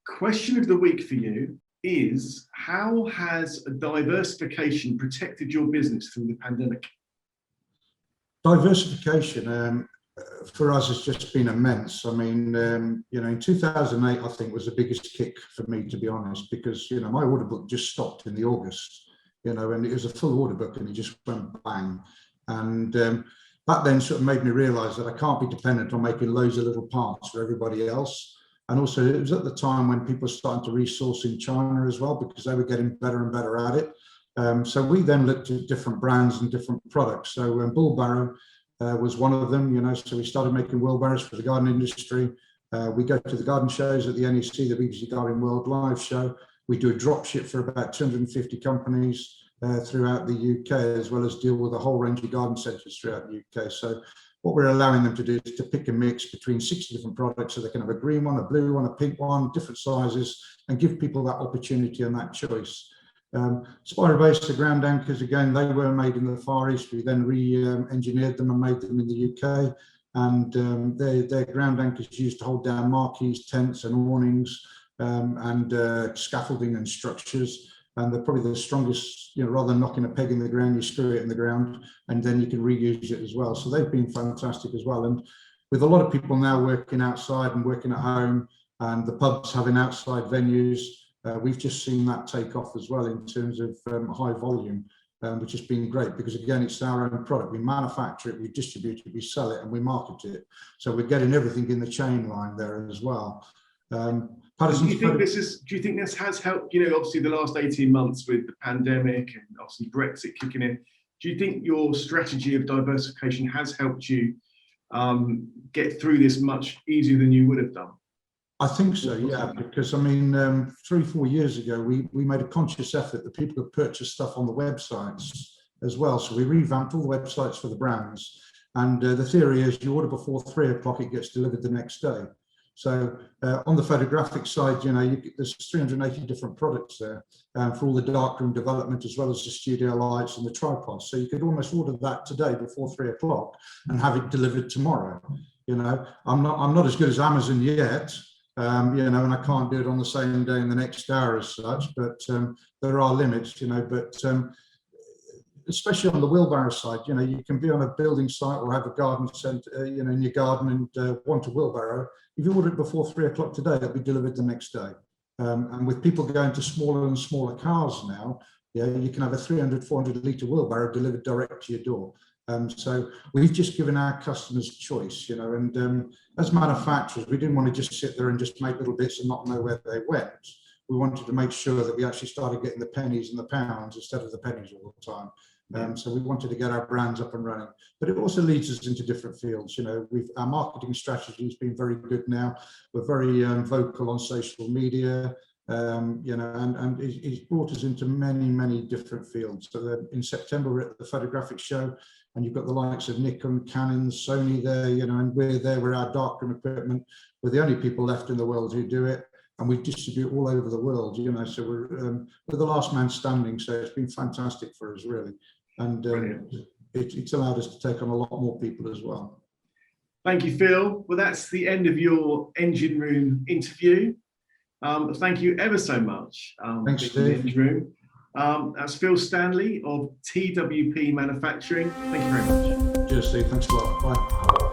Question of the week for you is, how has diversification protected your business through the pandemic? Diversification for us has just been immense. I mean, in 2008, I think was the biggest kick for me, to be honest, because, my order book just stopped in the August, and it was a full order book and it just went bang. And that then sort of made me realize that I can't be dependent on making loads of little parts for everybody else. And also it was at the time when people were starting to resource in China as well, because they were getting better and better at it. So we then looked at different brands and different products. So Bullbarrow was one of them, so we started making wheelbarrows for the garden industry. We go to the garden shows at the NEC, the BBC Garden World Live show. We do a drop ship for about 250 companies throughout the UK, as well as deal with a whole range of garden centres throughout the UK. So what we're allowing them to do is to pick and mix between 60 different products, so they can have a green one, a blue one, a pink one, different sizes, and give people that opportunity and that choice. Spiral base, the ground anchors, again, they were made in the Far East. We then re-engineered them and made them in the UK. And they're ground anchors used to hold down marquees, tents and awnings, and scaffolding and structures. And they're probably the strongest, rather than knocking a peg in the ground, you screw it in the ground and then you can reuse it as well. So they've been fantastic as well. And with a lot of people now working outside and working at home, and the pubs having outside venues, we've just seen that take off as well in terms of high volume, which has been great, because again, it's our own product. We manufacture it, we distribute it, we sell it, and we market it. So we're getting everything in the chain line there as well. Do you think this has helped, obviously the last 18 months with the pandemic and obviously Brexit kicking in? Do you think your strategy of diversification has helped you get through this much easier than you would have done? I think so, yeah, because 3-4 years ago, we made a conscious effort that people could purchase stuff on the websites as well. So we revamped all the websites for the brands. And the theory is you order before 3 o'clock, it gets delivered the next day. So on the photographic side, there's 380 different products there for all the darkroom development, as well as the studio lights and the tripods. So you could almost order that today before 3 o'clock and have it delivered tomorrow. I'm not as good as Amazon yet, and I can't do it on the same day in the next hour as such, but there are limits, but especially on the wheelbarrow side, you can be on a building site or have a garden centre, in your garden and want a wheelbarrow. If you order it before 3 o'clock today, it'll be delivered the next day. And with people going to smaller and smaller cars now, you can have a 300, 400 litre wheelbarrow delivered direct to your door. So we've just given our customers choice, and as manufacturers, we didn't want to just sit there and just make little bits and not know where they went. We wanted to make sure that we actually started getting the pennies and the pounds instead of the pennies all the time. So we wanted to get our brands up and running, but it also leads us into different fields. Our marketing strategy has been very good now. We're very vocal on social media, and it's brought us into many, many different fields. So in September, we're at the photographic show, and you've got the likes of Nikon, Canon, Sony there, and we're there with our darkroom equipment. We're the only people left in the world who do it. And we distribute all over the world, so we're the last man standing. So it's been fantastic for us, really. And it's allowed us to take on a lot more people as well. Thank you, Phil. Well, that's the end of your engine room interview. Thank you ever so much. Thanks, Steve. Engine room. That's Phil Stanley of TWP Manufacturing. Thank you very much. Cheers, Steve. Thanks a lot. Bye.